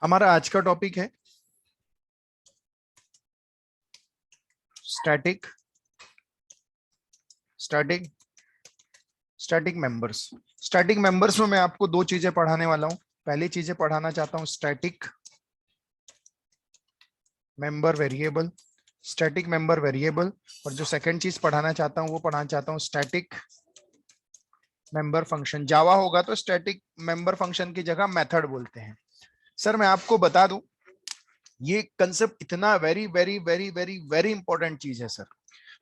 हमारा आज का टॉपिक है static static static members. Static members में मैं आपको दो चीजें पढ़ाने वाला हूं। पहली चीजें पढ़ाना चाहता हूं static member variable, static member variable. और जो सेकंड चीज पढ़ाना चाहता हूं वो पढ़ाना चाहता हूं स्टैटिक मेंबर फंक्शन। जावा होगा तो स्टैटिक मेंबर फंक्शन की जगह मेथड बोलते हैं। सर मैं आपको बता दूं, ये कंसेप्ट इतना very very very very very important चीज है सर।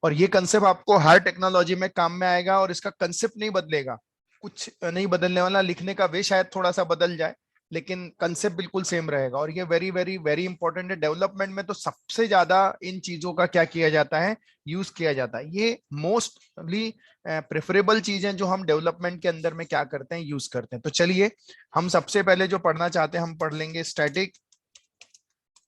और ये कंसेप्ट आपको हर टेक्नोलॉजी में काम में आएगा और इसका कंसेप्ट नहीं बदलेगा, कुछ नहीं बदलने वाला। लिखने का वे शायद थोड़ा सा बदल जाए लेकिन कंसेप्ट बिल्कुल सेम रहेगा। और ये वेरी वेरी वेरी इंपॉर्टेंट है। डेवलपमेंट में तो सबसे ज्यादा इन चीजों का क्या किया जाता है, यूज किया जाता है। ये मोस्टली प्रेफरेबल चीजें जो हम डेवलपमेंट के अंदर में क्या करते हैं, यूज करते हैं। तो चलिए हम सबसे पहले जो पढ़ना चाहते हैं हम पढ़ लेंगे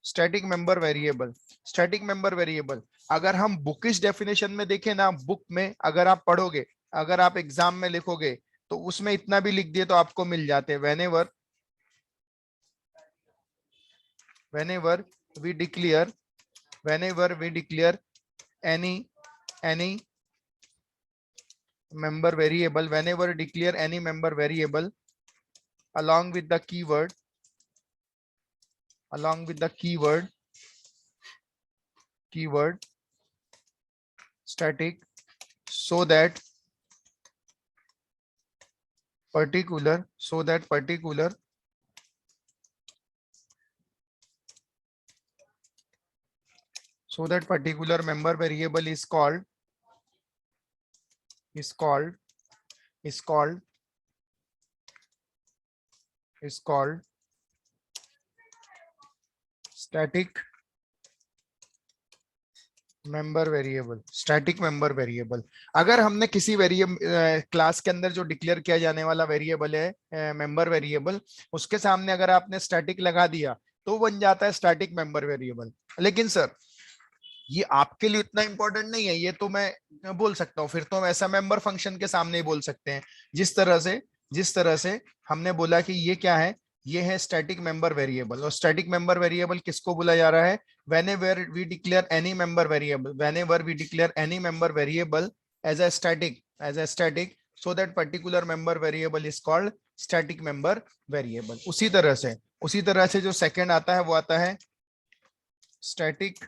static member variable. Static member variable अगर हम बुकिश डेफिनेशन में देखें ना, बुक में अगर आप पढ़ोगे, अगर आप एग्जाम में लिखोगे तो उसमें इतना भी लिख दिए तो आपको मिल जाते हैं। whenever we declare any member variable, whenever declare any member variable along with the keyword static, so that particular member variable is called static member variable. Static member variable अगर हमने किसी वेरिएबल क्लास के अंदर जो declare किया जाने वाला variable है, मेंबर वेरिएबल, उसके सामने अगर आपने स्टैटिक लगा दिया तो बन जाता है स्टैटिक मेंबर वेरिएबल। लेकिन सर ये आपके लिए इतना इंपॉर्टेंट नहीं है, ये तो मैं बोल सकता हूँ। फिर तो हम ऐसा मेंबर फंक्शन के सामने ही बोल सकते हैं जिस तरह से हमने बोला कि ये क्या है, ये है स्टैटिक मेंबर वेरिएबल। और स्टैटिक मेंबर वेरिएबल किसको बोला जा रहा है, whenever we declare any member variable as a static so that particular member variable is called static member variable। उसी तरह से जो सेकंड आता है वो आता है स्टैटिक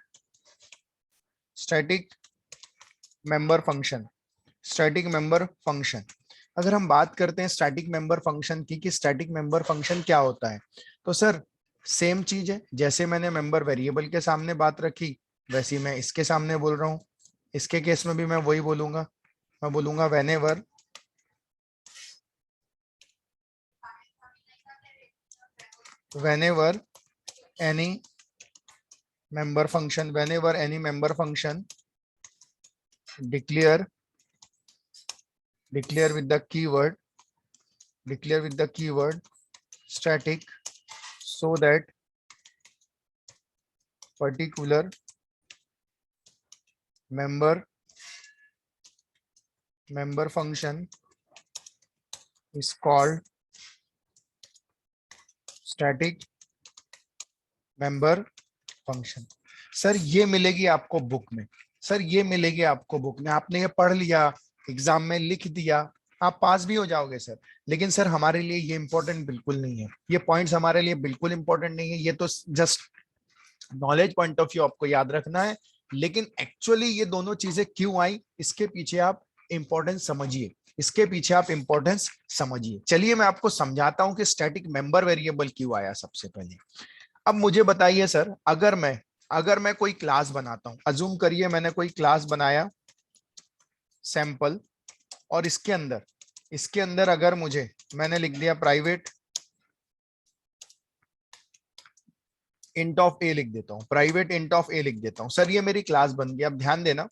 मेंबर फंक्शन। अगर हम बात करते हैं स्टैटिक मेंबर फंक्शन की कि स्टैटिक मेंबर फंक्शन क्या होता है, तो सर सेम चीज है। जैसे मैंने मेंबर वेरिएबल के सामने बात रखी वैसी मैं इसके सामने बोल रहा हूं। इसके केस में भी मैं वही बोलूंगा, मैं बोलूंगा whenever any member function declare with the keyword static so that particular member function is called static member function। Sir ये मिलेगी आपको बुक में, आपने ये पढ़ लिया, एग्जाम में लिख दिया, आप पास भी हो जाओगे सर। लेकिन सर हमारे लिए ये इंपॉर्टेंट बिल्कुल नहीं है, ये पॉइंट्स हमारे लिए बिल्कुल इंपॉर्टेंट नहीं है। ये तो just knowledge point of view आपको याद रखना है। लेकिन एक्चुअली ये दोनों चीजें क्यों आई, इसके पीछे आप इंपॉर्टेंस समझिए। चलिए मैं आपको समझाता हूं कि स्टैटिक मेंबर वेरिएबल क्यों आया सबसे पहले। अब मुझे बताइए सर, अगर मैं कोई क्लास बनाता हूं, अज्यूम करिए मैंने कोई क्लास बनाया सैंपल, और इसके अंदर अगर मैंने लिख दिया प्राइवेट इंट ऑफ ए लिख देता हूं, सर ये मेरी क्लास बन गई। अब ध्यान देना,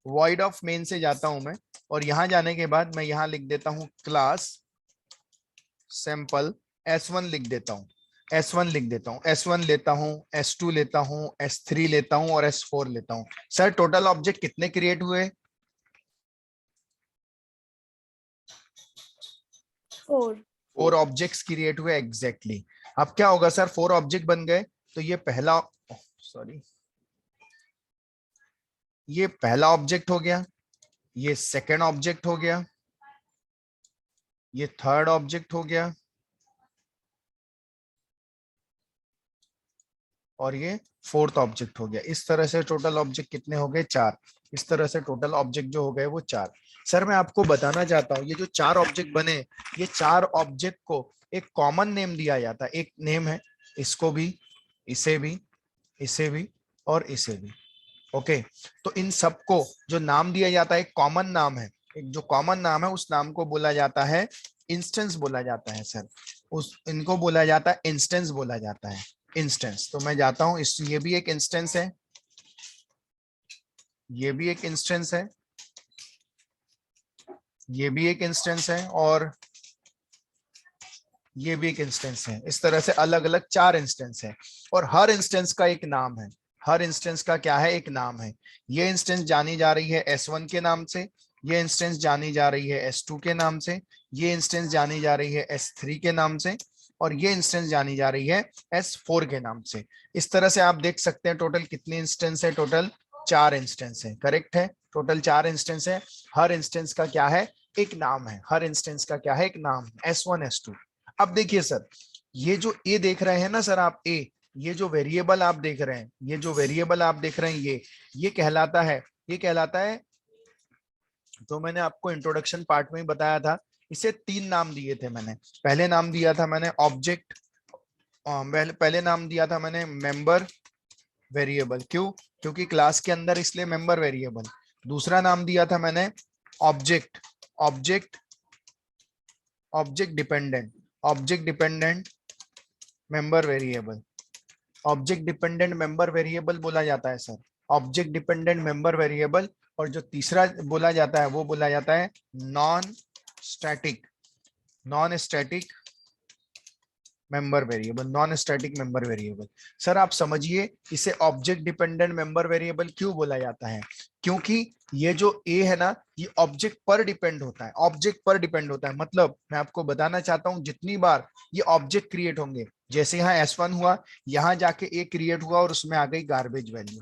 वॉइड ऑफ मेन से जाता हूं मैं, और यहां जाने के बाद मैं यहां लिख देता हूं क्लास सैंपल S1 लिख देता हूं, S1 लेता हूं, S2 लेता हूं, S3 लेता हूं और S4 लेता हूं। सर टोटल ऑब्जेक्ट कितने क्रिएट हुए, 4 4 ऑब्जेक्ट्स क्रिएट हुए एग्जैक्टली। अब क्या होगा सर, 4 ऑब्जेक्ट बन गए, तो ये पहला, सॉरी, ये पहला ऑब्जेक्ट हो गया, ये सेकंड ऑब्जेक्ट हो गया, ये थर्ड ऑब्जेक्ट हो गया, और ये फोर्थ ऑब्जेक्ट हो गया। इस तरह से टोटल ऑब्जेक्ट कितने हो गए, 4। इस तरह से टोटल ऑब्जेक्ट जो हो गए वो 4। सर मैं आपको बताना चाहता हूँ, ये जो 4 ऑब्जेक्ट बने, ये 4 ऑब्जेक्ट को एक कॉमन नेम दिया जाता है। एक नेम है, इसको भी, इसे भी, इसे भी, और इसे भी। ओके, तो इन सबको जो नाम दिया जाता है, एक कॉमन नाम है, एक जो कॉमन नाम है, उस नाम को बोला जाता है इंस्टेंस बोला जाता है सर। उस इनको बोला जाता है इंस्टेंस बोला जाता है, इंस्टेंस। तो मैं जाता हूं, इस ये भी एक इंस्टेंस है, ये भी एक इंस्टेंस है, ये भी एक इंस्टेंस है, और ये भी एक इंस्टेंस है। इस तरह से अलग अलग 4 इंस्टेंस है, और हर इंस्टेंस का एक नाम है। हर इंस्टेंस का क्या है, एक नाम है। ये इंस्टेंस जानी जा रही है S1 के नाम से, ये इंस्टेंस जानी जा रही है S2 के नाम से, ये इंस्टेंस जानी जा रही है S3 के नाम से, और ये इंस्टेंस जानी जा रही है S4 के नाम से। इस तरह से आप देख सकते हैं टोटल कितने इंस्टेंस है, टोटल 4 इंस्टेंस है। करेक्ट है, टोटल 4 इंस्टेंस है। हर इंस्टेंस का क्या है, एक नाम है। हर इंस्टेंस का क्या है, एक नाम, S1 S2। अब देखिए सर, ये जो ए देख रहे हैं ना सर आप, ए, ये जो वेरिएबल आप देख रहे हैं, ये जो वेरिएबल आप देख रहे हैं, ये कहलाता है, ये कहलाता है, तो मैंने आपको इंट्रोडक्शन पार्ट में ही बताया था, इसे 3 नाम दिए थे मैंने। पहले नाम दिया था मैंने ऑब्जेक्ट, पहले नाम दिया था मैंने मेंबर वेरिएबल। क्यों, क्योंकि क्लास के अंदर, इसलिए मेंबर वेरिएबल। दूसरा नाम दिया था मैंने object, object, object dependent, object dependent member variable. Object dependent member variable बोला जाता है sir, object dependent member variable. और जो तीसरा बोला जाता है वो बोला जाता है non static, non static member variable, non static member variable. Sir आप समझिए, इसे ऑब्जेक्ट डिपेंडेंट मेंबर वेरिएबल क्यों बोला जाता है, क्योंकि ये जो ए है ना, ये ऑब्जेक्ट पर डिपेंड होता है, ऑब्जेक्ट पर डिपेंड होता है। मतलब मैं आपको बताना चाहता हूं, जितनी बार ये ऑब्जेक्ट क्रिएट होंगे, जैसे यहाँ S1 हुआ, यहाँ जाके ए क्रिएट हुआ और उसमें आ गई गार्बेज वैल्यू,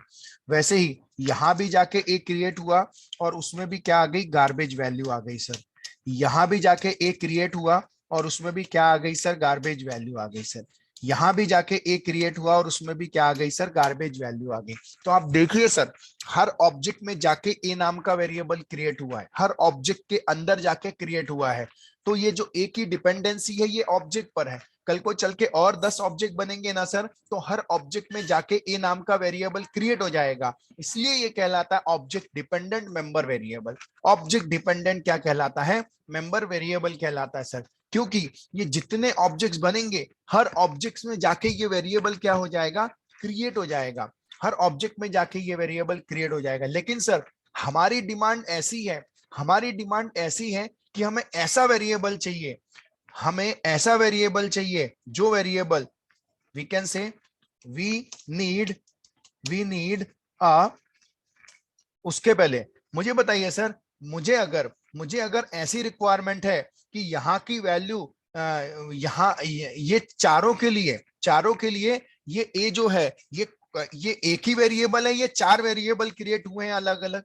वैसे ही यहाँ भी जाके ए क्रिएट हुआ और उसमें भी क्या आ गई, गार्बेज वैल्यू आ गई सर। यहाँ भी जाके ए क्रिएट हुआ और उसमें भी क्या आ गई सर, गार्बेज वैल्यू आ गई सर। यहाँ भी जाके ए क्रिएट हुआ और उसमें भी क्या आ गई सर, गार्बेज वैल्यू आ गई। तो आप देखिए सर, हर ऑब्जेक्ट में जाके ए नाम का वेरिएबल क्रिएट हुआ है, हर ऑब्जेक्ट के अंदर जाके क्रिएट हुआ है। तो ये जो ए की डिपेंडेंसी है, ये ऑब्जेक्ट पर है। कल को चल के और 10 ऑब्जेक्ट बनेंगे ना सर, तो हर ऑब्जेक्ट में जाके ए नाम का वेरिएबल क्रिएट हो जाएगा। इसलिए ये कहलाता है object dependent member variable. Object dependent क्या कहलाता है, मेंबर वेरिएबल कहलाता है सर। क्योंकि ये जितने ऑब्जेक्ट्स बनेंगे, हर ऑब्जेक्ट्स में जाके ये वेरिएबल क्या हो जाएगा, क्रिएट हो जाएगा। हर ऑब्जेक्ट में जाके ये वेरिएबल क्रिएट हो जाएगा। लेकिन सर हमारी डिमांड ऐसी है, हमारी डिमांड ऐसी है कि हमें ऐसा वेरिएबल चाहिए, हमें ऐसा वेरिएबल चाहिए, जो variable we can say we need uh, उसके पहले मुझे बताइए सर, मुझे अगर ऐसी रिक्वायरमेंट है कि यहाँ की वैल्यू, यहाँ ये चारों के लिए ये ए जो है, ये एक ही वेरिएबल है, ये 4 वेरिएबल क्रिएट हुए हैं अलग अलग।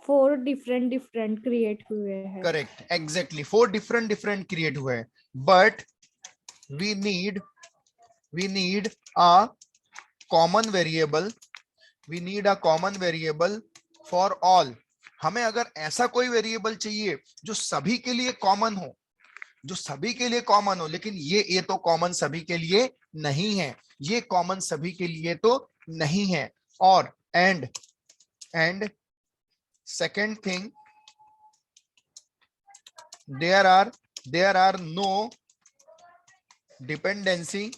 4 डिफरेंट क्रिएट हुए हैं। करेक्ट, एग्जैक्टली 4 डिफरेंट क्रिएट हुए हैं। But we need a common variable, we need a common variable for all. हमें अगर ऐसा कोई वेरिएबल चाहिए जो सभी के लिए कॉमन हो, जो सभी के लिए कॉमन हो, लेकिन ये तो कॉमन सभी के लिए नहीं है, ये कॉमन सभी के लिए तो नहीं है। और and second thing, there are no dependency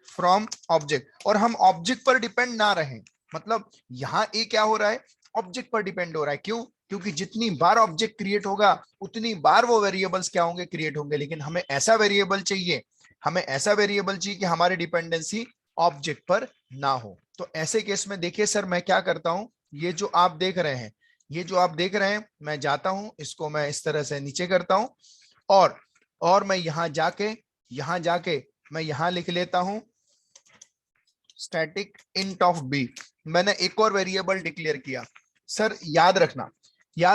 from object. और हम ऑब्जेक्ट पर डिपेंड ना रहें, मतलब यहाँ ए क्या हो रहा है, ऑब्जेक्ट पर डिपेंड हो रहा है। क्यों, क्योंकि जितनी बार ऑब्जेक्ट क्रिएट होगा उतनी बार वो वेरिएबल्स क्या होंगे, क्रिएट होंगे। लेकिन हमें ऐसा वेरिएबल चाहिए, हमें ऐसा वेरिएबल चाहिए कि हमारी डिपेंडेंसी ऑब्जेक्ट पर ना हो। तो ऐसे केस में देखिए सर, मैं क्या करता हूं, ये जो आप देख रहे हैं, ये जो आप देख रहे हैं, मैं जाता हूं, इसको मैं इस तरह से नीचे करता हूं, और मैं यहां जाके यहां जाके मैं यहां लिख लेता हूं स्टैटिक इंट ऑफ बी। मैंने एक और वेरिएबल डिक्लेयर किया। सर याद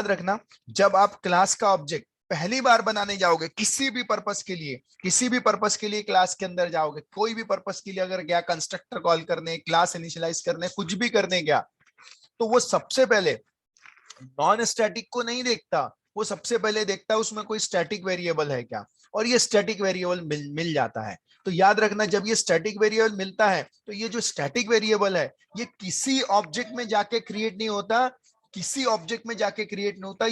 रखना जब आप क्लास का ऑब्जेक्ट पहली बार बनाने जाओगे किसी भी पर्पस के लिए क्लास के अंदर जाओगे, कोई भी पर्पस के लिए अगर गया, कंस्ट्रक्टर कॉल करने, क्लास इनिशियलाइज करने, कुछ भी करने गया, तो वो सबसे पहले नॉन स्टैटिक को नहीं देखता, वो सबसे पहले देखता है उसमें कोई स्टैटिक वेरिएबल है क्या, और ये स्टैटिक वेरिएबल मिल जाता है। तो याद रखना जब ये स्टैटिक वेरिएबल मिलता है तो ये जो स्टैटिक वेरिएबल है ये किसी ऑब्जेक्ट में जाके क्रिएट नहीं होता,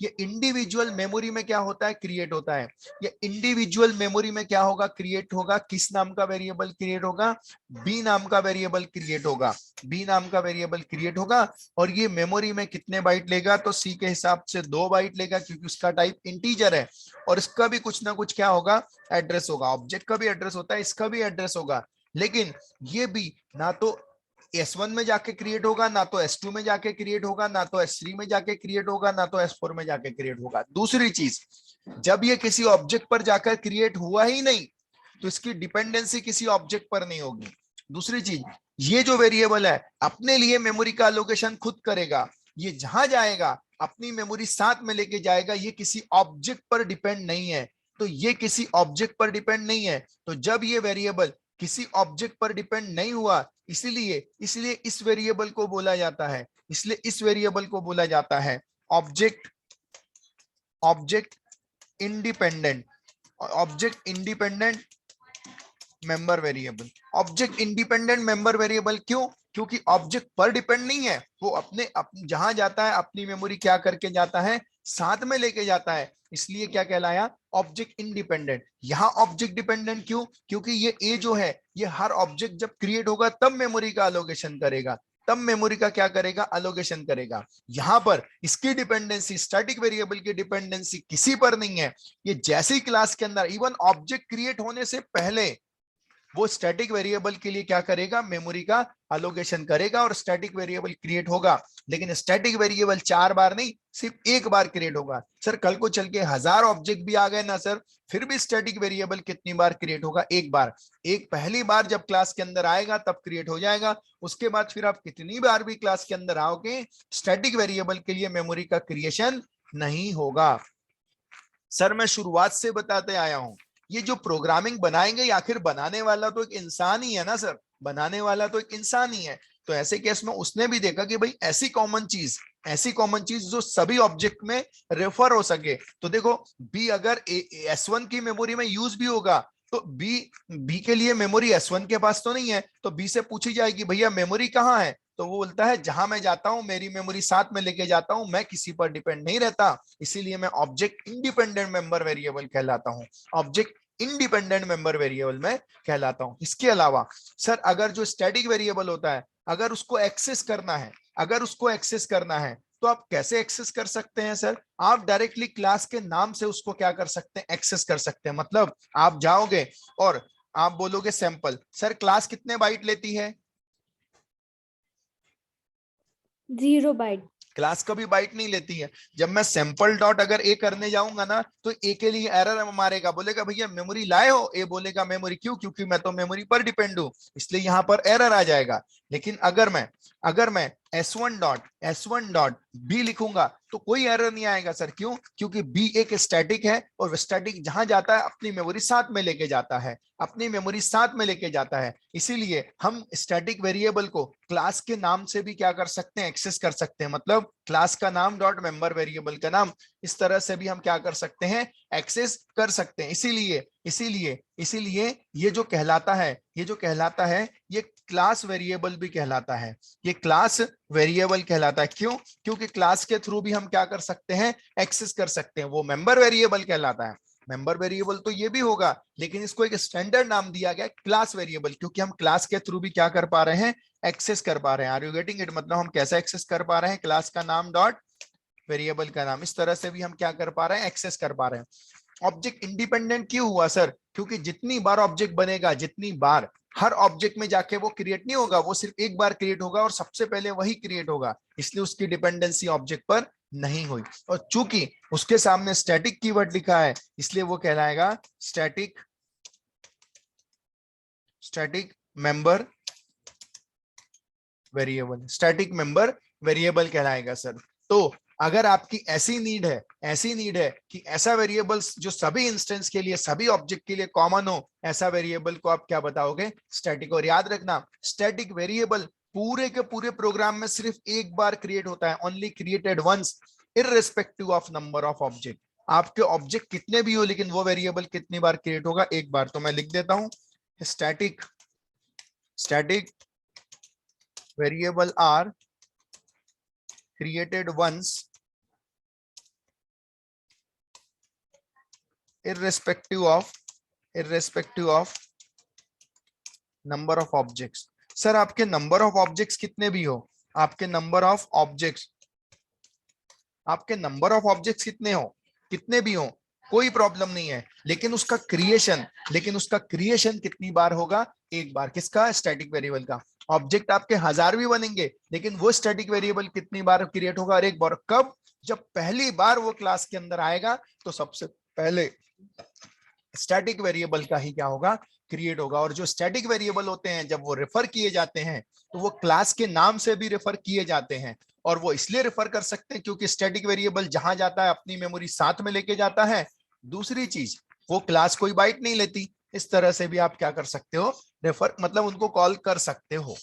ये इंडिविजुअल मेमोरी में क्या होता है, क्रिएट होता है। ये इंडिविजुअल मेमोरी में क्या होगा, क्रिएट होगा। किस नाम का वेरिएबल क्रिएट होगा, बी नाम का वेरिएबल क्रिएट होगा। और ये मेमोरी में कितने बाइट लेगा, तो सी के हिसाब से 2 बाइट लेगा, क्योंकि उसका टाइप इंटीजर है। और इसका भी कुछ ना कुछ क्या होगा, एड्रेस होगा। ऑब्जेक्ट का भी एड्रेस होता है, इसका भी एड्रेस होगा। लेकिन ये भी ना तो S1 में जाके क्रिएट होगा, ना तो S2 में जाके क्रिएट होगा, ना तो S3 में जाके क्रिएट होगा, ना तो S4 में जाके क्रिएट होगा। दूसरी चीज, जब ये किसी ऑब्जेक्ट पर जाकर क्रिएट हुआ ही नहीं तो इसकी डिपेंडेंसी किसी ऑब्जेक्ट पर नहीं होगी। दूसरी चीज, ये जो वेरिएबल है अपने लिए मेमोरी का एलोकेशन खुद करेगा। ये जहां जाएगा अपनी मेमोरी साथ में लेके जाएगा, ये किसी ऑब्जेक्ट पर डिपेंड नहीं है। तो जब ये वेरिएबल किसी ऑब्जेक्ट पर डिपेंड नहीं हुआ, इसलिए इस वेरिएबल को बोला जाता है ऑब्जेक्ट इंडिपेंडेंट मेंबर वेरिएबल। क्यों? क्योंकि ऑब्जेक्ट पर डिपेंड नहीं है, वो अपने जहां जाता है अपनी मेमोरी क्या करके जाता है, साथ में लेके जाता है। इसलिए क्या कहलाया, ऑब्जेक्ट इंडिपेंडेंट। यहां ऑब्जेक्ट डिपेंडेंट क्यों? क्योंकि ये ए जो है ये हर ऑब्जेक्ट जब क्रिएट होगा तब मेमोरी का एलोकेशन करेगा, यहां पर इसकी डिपेंडेंसी, स्टैटिक वेरिएबल की डिपेंडेंसी किसी पर नहीं है। ये जैसे ही क्लास के अंदर इवन ऑब्जेक्ट क्रिएट होने से पहले वो स्टैटिक वेरिएबल के लिए क्या करेगा, मेमोरी का एलोकेशन करेगा और स्टैटिक वेरिएबल क्रिएट होगा। लेकिन स्टैटिक वेरिएबल 4 बार नहीं, सिर्फ एक बार क्रिएट होगा। सर कल को चल के 1000 ऑब्जेक्ट भी आ गए ना सर, फिर भी स्टैटिक वेरिएबल कितनी बार क्रिएट होगा, एक बार। पहली बार जब क्लास के अंदर आएगा तब क्रिएट हो जाएगा। उसके बाद फिर आप कितनी बार भी क्लास के अंदर आओगे, स्टैटिक वेरिएबल के लिए मेमोरी का क्रिएशन नहीं होगा। सर मैं शुरुआत से बताते आया हूं, ये जो प्रोग्रामिंग बनाएंगे आखिर बनाने वाला तो एक इंसान ही है ना सर, तो ऐसे केस में उसने भी देखा कि भाई ऐसी कॉमन चीज जो सभी ऑब्जेक्ट में रेफर हो सके। तो देखो बी अगर S1 की मेमोरी में यूज भी होगा तो बी के लिए मेमोरी S1 के पास तो नहीं है, तो बी से पूछी जाएगी भैया मेमोरी कहाँ है, तो वो बोलता है जहां मैं जाता हूं मेरी मेमोरी साथ में लेके जाता हूं, मैं किसी पर डिपेंड नहीं रहता, इसीलिए मैं ऑब्जेक्ट इंडिपेंडेंट मेंबर वेरिएबल कहलाता हूं। इसके अलावा सर अगर जो स्टैटिक वेरिएबल होता है अगर उसको एक्सेस करना है तो आप कैसे एक्सेस कर सकते हैं सर, आप डायरेक्टली क्लास के नाम से उसको क्या कर सकते हैं, एक्सेस कर सकते हैं। मतलब आप जाओगे और आप बोलोगे सैंपल, सर क्लास कितने बाइट लेती है, 0 बाइट। क्लास कभी बाइट नहीं लेती है। जब मैं सैंपल डॉट अगर ए करने जाऊंगा ना तो ए के लिए एरर मारेगा, बोलेगा भैया मेमोरी लाए हो, ए बोलेगा मेमोरी क्यों, क्योंकि मैं तो मेमोरी पर डिपेंड हूं, इसलिए यहां पर एरर आ जाएगा। लेकिन अगर मैं S1 डॉट बी लिखूंगा तो कोई एरर नहीं आएगा सर। क्यों? क्योंकि बी एक स्टैटिक है और स्टैटिक जहां जाता है अपनी मेमोरी साथ में लेके जाता है, इसीलिए हम स्टैटिक वेरिएबल को क्लास के नाम से भी क्या कर सकते हैं, एक्सेस कर सकते हैं। मतलब क्लास का नाम डॉट मेंबर वेरिएबल का नाम, इस तरह से भी हम क्या कर सकते हैं, एक्सेस कर सकते हैं। इसीलिए ये जो कहलाता है ये क्लास वेरिएबल भी कहलाता है, क्यों? क्योंकि क्लास के थ्रू भी हम क्या कर सकते हैं, एक्सेस कर सकते हैं। वो मेंबर वेरिएबल कहलाता है। मेंबर वेरिएबल तो ये भी होगा, लेकिन इसको एक स्टैंडर्ड नाम दिया गया क्लास वेरिएबल, क्योंकि हम क्लास के थ्रू भी क्या कर पा रहे हैं, एक्सेस कर पा रहे हैं। Are you getting it? मतलब हम कैसे एक्सेस कर पा रहे हैं, क्लास का नाम डॉट वेरिएबल का नाम, इस तरह से भी हम क्या कर पा रहे हैं, एक्सेस कर पा रहे हैं। ऑब्जेक्ट इंडिपेंडेंट क्यों हुआ सर? क्योंकि जितनी बार ऑब्जेक्ट बनेगा, जितनी बार हर ऑब्जेक्ट में जाके वो क्रिएट नहीं होगा, वो सिर्फ एक बार क्रिएट होगा और सबसे पहले वही क्रिएट होगा, इसलिए उसकी डिपेंडेंसी ऑब्जेक्ट पर नहीं हुई, और चूंकि उसके सामने स्टैटिक कीवर्ड लिखा है इसलिए वो कहलाएगा static member variable, static member variable कहलाएगा सर। तो अगर आपकी ऐसी नीड है कि ऐसा वेरिएबल जो सभी इंस्टेंस के लिए, सभी ऑब्जेक्ट के लिए कॉमन हो, ऐसा वेरिएबल को आप क्या बताओगे? स्टैटिक। और याद रखना, स्टैटिक वेरिएबल पूरे के पूरे प्रोग्राम में सिर्फ एक बार क्रिएट होता है, only created once, irrespective of number of object. आपके ऑब्जेक्ट कितने भी हो लेकिन वो वेरिएबल कितनी बार क्रिएट होगा? एक बार। तो मैं लिख देता हूं, static variable are created once irrespective of number of objects। Sir आपके नंबर ऑफ ऑब्जेक्ट्स कितने भी हो, आपके नंबर ऑफ ऑब्जेक्ट्स कितने भी हो, कोई प्रॉब्लम नहीं है, लेकिन उसका क्रिएशन कितनी बार होगा? एक बार। किसका? स्टैटिक वेरिएबल का। ऑब्जेक्ट आपके 1000 भी बनेंगे लेकिन वो स्टैटिक वेरिएबल कितनी बार क्रिएट होगा? और एक बार। कब? जब पहली बार वो क्लास के अंदर आएगा तो सबसे पहले स्टैटिक वेरिएबल का ही क्या होगा? क्रिएट होगा। और जो स्टैटिक वेरिएबल होते हैं जब वो रेफर किए जाते हैं तो वो क्लास के नाम से भी रेफर किए जाते हैं, और वो इसलिए रेफर कर सकते हैं क्योंकि स्टैटिक वेरिएबल जहां जाता है अपनी मेमोरी साथ में लेके जाता है। दूसरी चीज, वो क्लास कोई बाइट नहीं लेती। इस तरह से भी आप क्या कर सकते हो? रेफर, मतलब उनको कॉल कर सकते हो।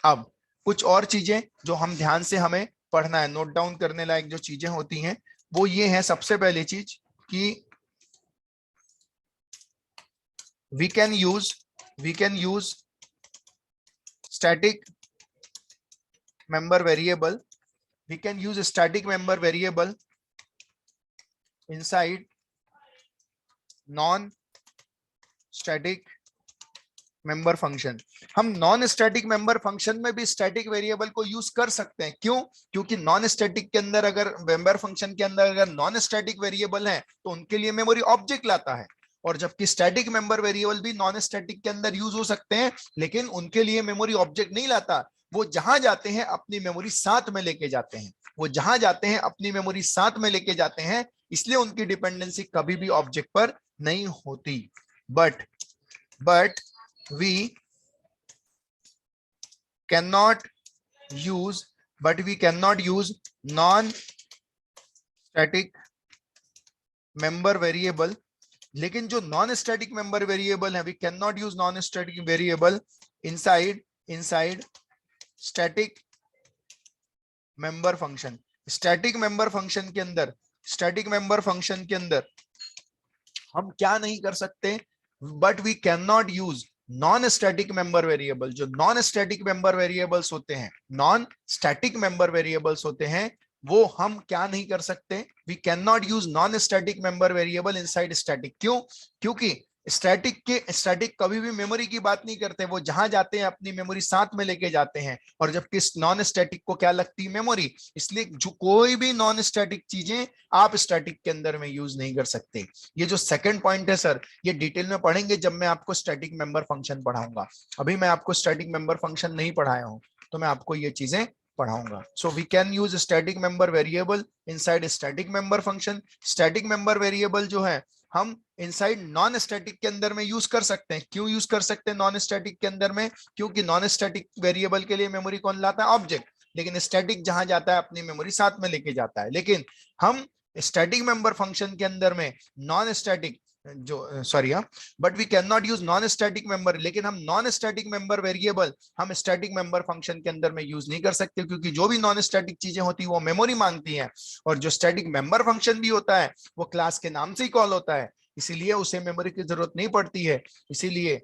अब कुछ और चीजें जो हम ध्यान से हमें पढ़ना है, नोट डाउन करने लायक जो चीजें होती हैं वो ये है। सबसे पहली चीज कि we can use static member variable inside non static member function. हम नॉन स्टैटिक मेंबर फंक्शन में भी स्टैटिक वेरिएबल को यूज कर सकते हैं। क्यों? क्योंकि नॉन स्टैटिक के अंदर, अगर मेंबर फंक्शन के अंदर अगर नॉन स्टैटिक वेरिएबल है तो उनके लिए मेमोरी ऑब्जेक्ट लाता है, और जबकि स्टैटिक मेंबर वेरिएबल भी नॉन स्टैटिक के अंदर यूज हो सकते हैं लेकिन उनके लिए मेमोरी ऑब्जेक्ट नहीं लाता। वो जहां जाते हैं अपनी मेमोरी साथ में लेके जाते हैं, इसलिए उनकी डिपेंडेंसी कभी भी ऑब्जेक्ट पर नहीं होती। But we cannot use non static member variable। लेकिन जो नॉन स्टैटिक मेंबर वेरिएबल है, we can not use non static variable inside static member function. Static member function के अंदर हम क्या नहीं कर सकते? But we can not use non static member variable. जो नॉन स्टैटिक मेंबर वेरिएबल्स होते हैं वो हम क्या नहीं कर सकते? We can not use non static member variable inside static. क्यों? क्योंकि स्टैटिक कभी भी मेमोरी की बात नहीं करते, वो जहां जाते हैं अपनी मेमोरी साथ में लेके जाते हैं, और जबकि नॉन स्टैटिक को क्या लगती है? मेमोरी। इसलिए जो कोई भी नॉन स्टैटिक चीजें आप स्टैटिक के अंदर में यूज नहीं कर सकते। ये जो सेकंड पॉइंट है सर, ये डिटेल में पढ़ेंगे जब मैं आपको स्टैटिक मेंबर फंक्शन पढ़ाऊंगा। अभी मैं आपको स्टैटिक मेंबर फंक्शन नहीं पढ़ाया हूं तो मैं आपको ये चीजें पढ़ाऊंगा। So we can use static member variable inside static member function. Static member variable जो है हम इनसाइड नॉन स्टैटिक के अंदर में यूज कर सकते हैं। क्यों यूज कर सकते हैं नॉन स्टैटिक के अंदर में? क्योंकि नॉन स्टैटिक वेरिएबल के लिए मेमोरी कौन लाता है? ऑब्जेक्ट। लेकिन स्टैटिक जहां जाता है अपनी मेमोरी साथ में लेके जाता है। लेकिन हम स्टैटिक मेंबर फंक्शन के अंदर में non static but we can not use non static member. लेकिन हम नॉन स्टैटिक मेंबर वेरिएबल हम स्टैटिक मेंबर फंक्शन के अंदर में यूज नहीं कर सकते, क्योंकि जो भी नॉन स्टैटिक चीजें होती है वो मेमोरी मांगती हैं, और जो स्टैटिक मेंबर फंक्शन भी होता है वो क्लास के नाम से ही कॉल होता है, इसीलिए उसे मेमोरी की जरूरत नहीं पड़ती है। इसीलिए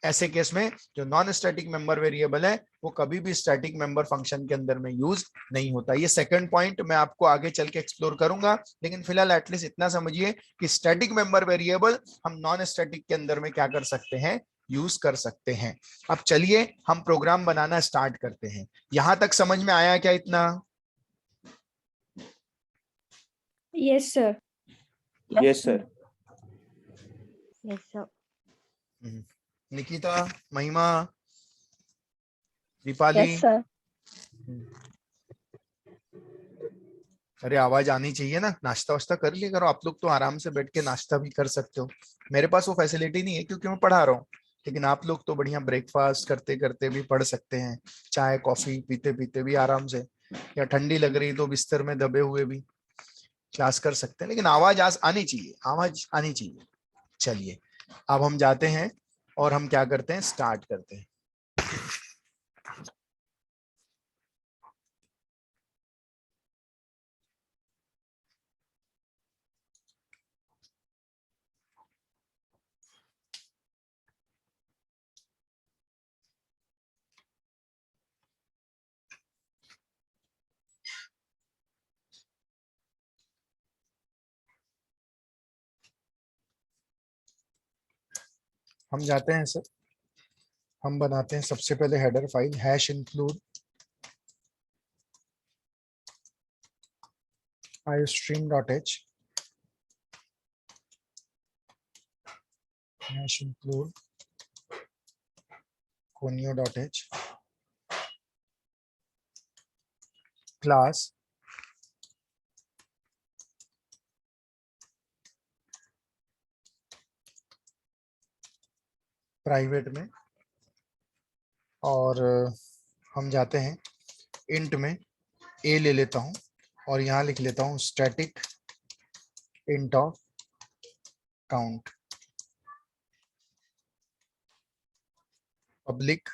ऐसे केस में जो नॉन स्टैटिक मेंबर वेरिएबल है वो कभी भी स्टैटिक मेंबर फंक्शन के अंदर में यूज नहीं होता। ये सेकंड पॉइंट मैं आपको आगे चल के एक्सप्लोर करूंगा, लेकिन फिलहाल एटलीस्ट इतना समझिए कि स्टैटिक मेंबर वेरिएबल हम नॉन स्टैटिक के अंदर में क्या कर सकते हैं? यूज कर सकते हैं। अब चलिए हम प्रोग्राम बनाना स्टार्ट करते हैं। यहां तक समझ में आया क्या इतना? Yes, sir. Yes, sir. Yes, sir. Nikita, महिमा, दीपाली, Yes, sir. अरे आवाज आनी चाहिए ना, नाश्ता वाश्ता कर लिया करो। आप लोग तो आराम से बैठ के नाश्ता भी कर सकते हो, मेरे पास वो फैसिलिटी नहीं है क्योंकि मैं पढ़ा रहा हूँ। लेकिन आप लोग तो बढ़िया ब्रेकफास्ट करते करते भी पढ़ सकते हैं, चाय कॉफी पीते पीते भी आराम से, या ठंडी लग रही तो बिस्तर में दबे हुए भी क्लास कर सकते हैं। लेकिन आवाज आज आनी चाहिए, आवाज आनी चाहिए। चलिए अब हम जाते हैं और हम क्या करते हैं, स्टार्ट करते हैं। हम जाते हैं सर, हम बनाते हैं सबसे पहले header file hash include iostream.h, hash include conio.h, class private में, और हम जाते हैं इंट में a ले लेता हूं और यहां लिख लेता हूं static int of count. Public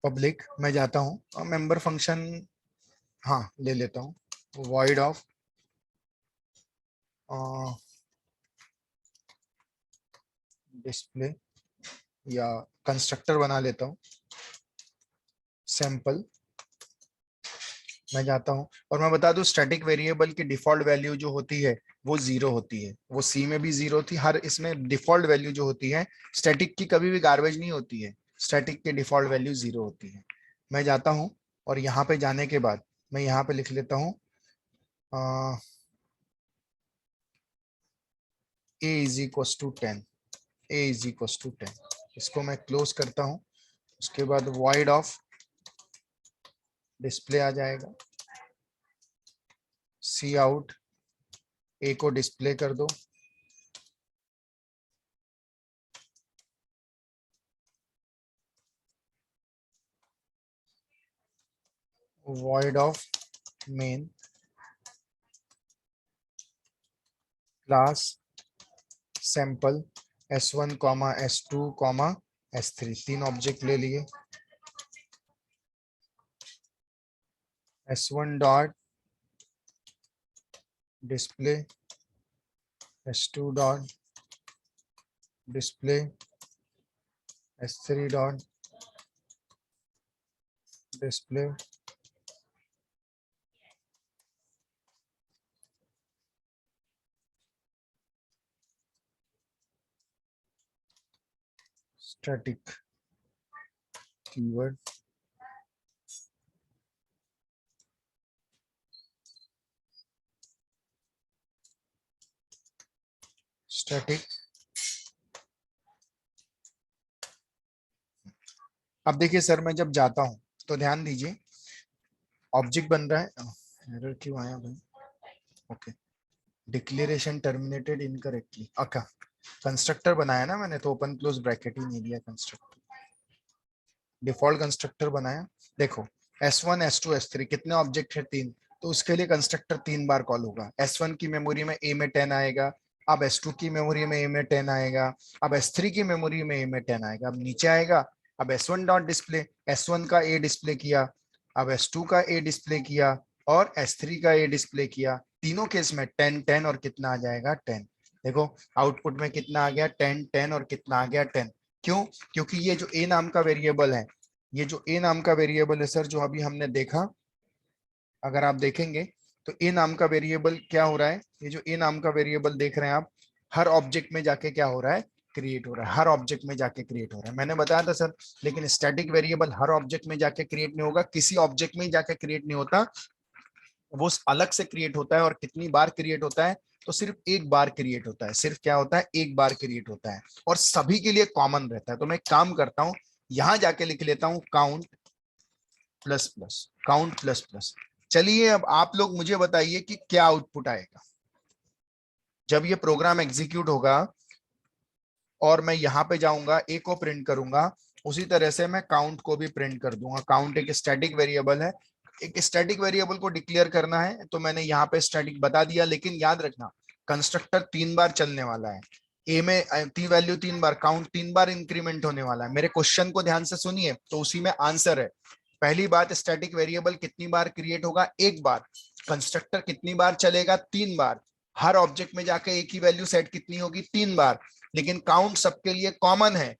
public मैं जाता हूं मेंबर फंक्शन, हाँ ले लेता हूं void ऑफ डिस्प्ले, या कंस्ट्रक्टर बना लेता हूं सैंपल। मैं जाता हूं और मैं बता दूं स्टैटिक वेरिएबल की डिफॉल्ट वैल्यू जो होती है वो 0 होती है, वो सी में भी 0 थी, हर इसमें डिफॉल्ट वैल्यू जो होती है स्टैटिक की कभी भी गार्बेज नहीं होती है, स्टैटिक की डिफॉल्ट वैल्यू 0 होती है। मैं जाता हूं और यहाँ पे जाने के बाद मैं यहाँ पे लिख लेता हूँ a is equal to 10, a is equal to 10। इसको मैं क्लोज करता हूँ, उसके बाद void ऑफ डिस्प्ले आ जाएगा, सी आउट a को डिस्प्ले कर दो, void of main class sample s1 comma s2 comma s3, तीन ऑब्जेक्ट ले लिए। s1 dot display, s2 dot display, s3 dot display, static keyword, static. अब देखिए सर मैं जब जाता हूं तो ध्यान दीजिए ऑब्जेक्ट बन रहा है, एरर क्यों आया भाई, ओके, डिक्लेरेशन टर्मिनेटेड इनकरेक्टली, अच्छा कंस्ट्रक्टर बनाया ना मैंने तो ओपन क्लोज ब्रैकेट ही नहीं दिया, कंस्ट्रक्टर डिफॉल्ट कंस्ट्रक्टर बनाया। देखो s1 s2 s3 कितने ऑब्जेक्ट है, तीन, तो उसके लिए कंस्ट्रक्टर 3 बार कॉल होगा। s1 की मेमोरी में a में 10 आएगा, अब s2 की मेमोरी में a में 10 आएगा, अब s3 की मेमोरी में a में 10 आएगा। अब नीचे आएगा, अब s1 डॉट डिस्प्ले, s1 का a डिस्प्ले किया, अब s2 का a डिस्प्ले किया और s3 का a डिस्प्ले किया, तीनों केस में 10 10 और कितना आ जाएगा 10। देखो आउटपुट में कितना आ गया 10 10 और कितना आ गया 10। क्यों? क्योंकि ये जो a नाम का वेरिएबल है, ये जो a नाम का वेरिएबल है सर जो अभी हमने देखा, अगर आप देखेंगे तो a नाम का वेरिएबल क्या हो रहा है, ये जो a नाम का वेरिएबल देख रहे हैं आप, हर ऑब्जेक्ट में जाके क्या हो रहा है, क्रिएट हो रहा है, हर ऑब्जेक्ट में जाके क्रिएट हो रहा है। मैंने बताया था सर, लेकिन स्टैटिक वेरिएबल हर ऑब्जेक्ट में जाके क्रिएट नहीं होगा, किसी ऑब्जेक्ट में ही जाके क्रिएट नहीं होता, वो अलग से क्रिएट होता है। और कितनी बार क्रिएट होता है, तो सिर्फ एक बार क्रिएट होता है, सिर्फ क्या होता है, एक बार क्रिएट होता है और सभी के लिए कॉमन रहता है। तो मैं काम करता हूं, यहां जाके लिख लेता हूं count plus plus, count plus plus, चलिए अब आप लोग मुझे बताइए कि क्या आउटपुट आएगा जब ये प्रोग्राम एग्जीक्यूट होगा और मैं यहाँ पे जाऊंगा, ए को प्रिंट करूंगा, उसी तरह से मैं काउंट को भी प्रिंट कर दूंगा। काउंट एक स्टैटिक वेरिएबल है, एक स्टैटिक वेरिएबल को डिक्लेयर करना है तो मैंने यहाँ पे स्टैटिक बता दिया, लेकिन याद रखना कंस्ट्रक्टर 3 बार चलने वाला है। ए में वैल्यू 3 बार, काउंट 3 बार इंक्रीमेंट होने वाला है। मेरे क्वेश्चन को ध्यान से सुनिए तो उसी में आंसर है। पहली बात, स्टैटिक वेरिएबल कितनी बार क्रिएट होगा? एक बार। कंस्ट्रक्टर कितनी बार चलेगा? 3 बार। हर ऑब्जेक्ट में जाके एक ही वैल्यू सेट कितनी होगी? 3 बार। लेकिन काउंट सबके लिए कॉमन है,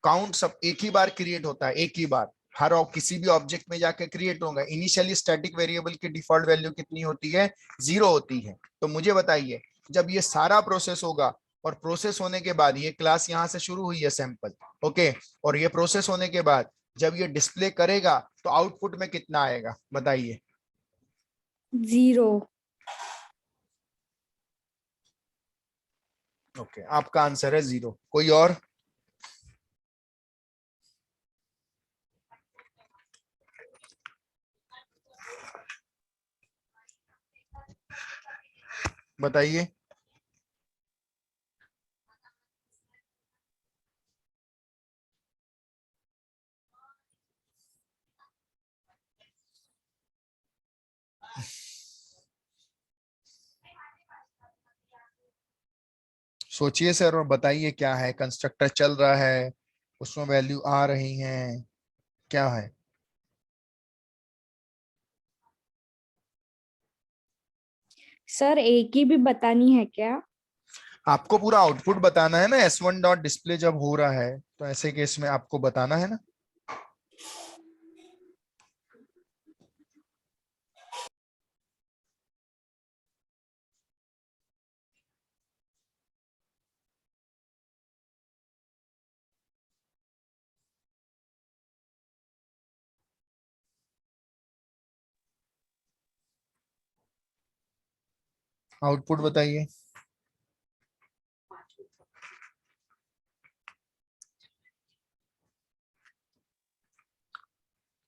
काउंट सब एक ही बार क्रिएट होता है, एक ही बार हर किसी भी ऑब्जेक्ट में जाके क्रिएट होगा। इनिशियली स्टैटिक वेरिएबल की डिफॉल्ट वैल्यू कितनी होती है? 0 होती है। तो मुझे बताइए जब ये सारा प्रोसेस होगा और प्रोसेस होने के बाद ये क्लास यहां से शुरू हुई है सैंपल, ओके, और ये प्रोसेस होने के बाद जब ये डिस्प्ले करेगा तो आउटपुट में कितना आएगा बताइए? 0. ओके, आपका आंसर है 0। कोई और? बताइए। सोचिए सर और बताइए क्या है। कंस्ट्रक्टर चल रहा है, उसमें वैल्यू आ रही हैं, क्या है? सर एक ही भी बतानी है क्या? आपको पूरा आउटपुट बताना है ना। S1 डॉट डिस्प्ले जब हो रहा है तो ऐसे केस में आपको बताना है ना। आउटपुट बताइए।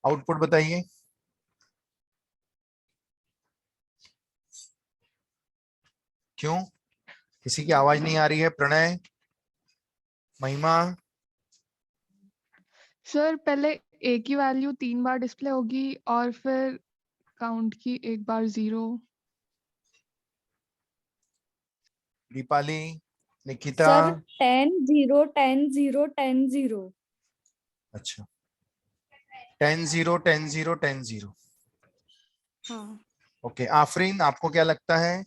आउटपुट बताइए। क्यों? किसी की आवाज नहीं आ रही है? प्रणय, महिमा। सर पहले ए की वैल्यू 3 बार डिस्प्ले होगी और फिर काउंट की एक बार 0। दीपाली, निकिता। सर 10 0 10 0 10 0. अच्छा, 10 0 10 0 10 0। हाँ ओके, आफरीन आपको क्या लगता है?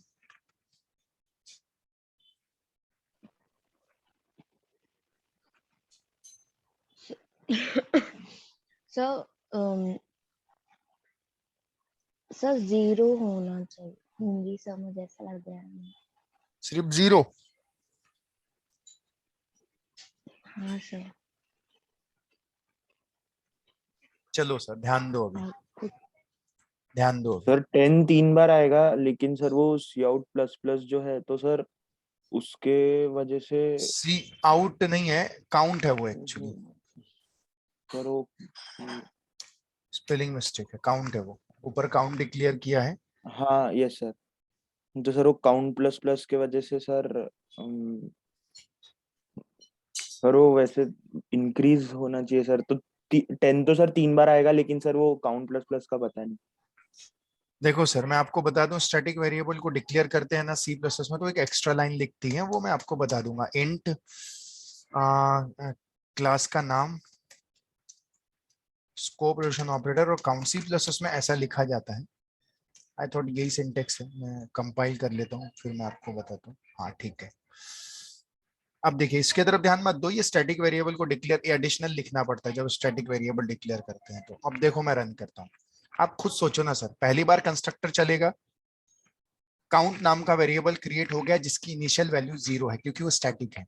सर सर 0 होना चाहिए। हिंदी सर मुझे ऐसा लग रहा है। सिर्फ 0? हाँ सर। चलो सर ध्यान दो, अभी आउटपुट ध्यान दो अभी। सर 10 3 बार आएगा, लेकिन सर वो सी आउट प्लस प्लस जो है तो सर उसके वजह से सी आउट नहीं है, काउंट है वो एक्चुअली। सर वो स्पेलिंग मिस्टेक है, काउंट है वो। ऊपर काउंट डिक्लेयर किया है। हाँ यस सर। तो सर वो काउंट प्लस प्लस के वजह से सर सर वो वैसे इंक्रीज होना चाहिए सर। तो 10 तो सर 3 बार आएगा, लेकिन सर वो काउंट प्लस प्लस का पता नहीं। देखो सर, मैं आपको बता दूं, स्टैटिक वेरिएबल को डिक्लेयर करते हैं ना सी प्लस प्लस में, तो एक एक्स्ट्रा लाइन लिखती है, वो मैं आपको बता दूंगा। इंट क्लास का नाम, स्कोप, रिलेशन ऑपरेटर और काउंट। सी प्लस प्लस में ऐसा लिखा जाता है। आई थॉट यही सिंटेक्स है। मैं कंपाइल कर लेता हूँ फिर मैं आपको बताता हूँ। हाँ ठीक है। अब देखिए इसके तरफ ध्यान मत दो, ये स्टैटिक वेरिएबल को डिक्लेयर एडिशनल लिखना पड़ता है जब स्टैटिक वेरिएबल डिक्लेयर करते हैं। तो अब देखो मैं रन करता हूँ, आप खुद सोचो ना सर। पहली बार कंस्ट्रक्टर चलेगा, काउंट नाम का वेरिएबल क्रिएट हो गया जिसकी इनिशियल वैल्यू 0 है क्योंकि वो स्टैटिक है।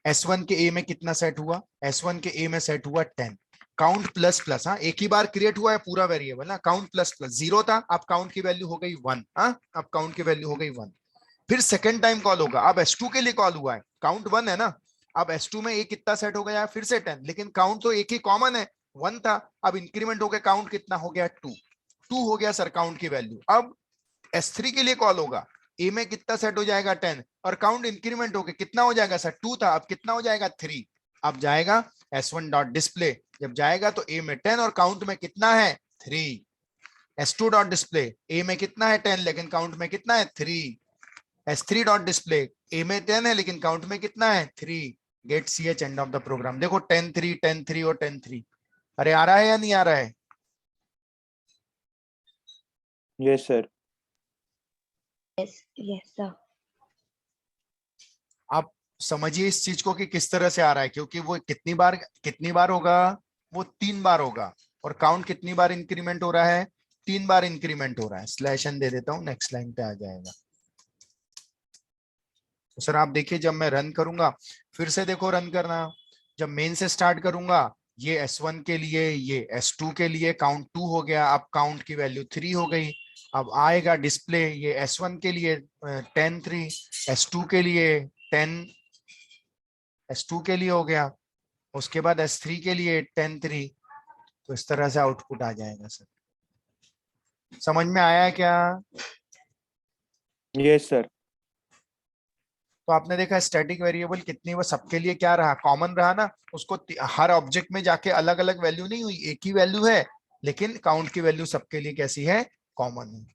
S1 के A में कितना सेट हुआ? S1 के A में सेट हुआ 10। काउंट प्लस प्लस, हाँ एक ही बार क्रिएट हुआ है पूरा वेरिएबल ना। काउंट प्लस प्लस 0 था, अब काउंट की वैल्यू हो गई 1। हाँ अब काउंट की वैल्यू हो गई 1। फिर सेकंड टाइम कॉल होगा, अब S2 के लिए कॉल हुआ है, काउंट 1 है ना। अब S2 में A कितना सेट हो गया? फिर से 10, लेकिन काउंट तो एक ही कॉमन है, 1 था। अब इंक्रीमेंट हो गया, काउंट कितना हो गया? 2। 2 हो गया सर काउंट की वैल्यू। अब S3 के लिए कॉल होगा, ए में कितना सेट हो जाएगा 10 और काउंट इंक्रीमेंट होके कितना हो जाएगा सर 2 था, अब कितना हो जाएगा 3। अब जाएगा S1 डॉट डिस्प्ले, जब जाएगा तो ए में 10 और काउंट में कितना है 3। S2 डॉट डिस्प्ले, ए में कितना है 10 लेकिन काउंट में कितना है 3। S3 डॉट डिस्प्ले, ए में 10 है लेकिन काउंट में कितना है 3। Get CH end of the program. देखो 10 3 10 3 और 10 3। अरे आ रहा है या नहीं आ रहा है? Yes sir. Yes sir. आप समझिए इस चीज को कि किस तरह से आ रहा है, क्योंकि वो कितनी बार होगा, वो 3 बार होगा। और काउंट कितनी बार इंक्रीमेंट हो रहा है, 3 बार इंक्रीमेंट हो रहा है। स्लैश एन दे देता हूं, नेक्स्ट लाइन पे आ जाएगा। तो सर आप देखिए जब मैं रन करूंगा, फिर से देखो रन करना, जब मेन से स्टार्ट करूंगा, ये S1 के लिए, ये S2 के लिए काउंट 2 हो गया, अब काउंट की वैल्यू 3 हो गई। अब आएगा डिस्प्ले, ये S1 के लिए 10 3, S2 के लिए 10, S2 के लिए हो गया, उसके बाद S3 के लिए 10 3। तो इस तरह से आउटपुट आ जाएगा सर। समझ में आया क्या? Yes sir. तो आपने देखा स्टैटिक वेरिएबल कितनी, वो सबके लिए क्या रहा, कॉमन रहा ना। उसको हर ऑब्जेक्ट में जाके अलग अलग वैल्यू नहीं हुई, एक ही वैल्यू है, लेकिन काउंट की वैल्यू सबके लिए कैसी है, कॉमन है।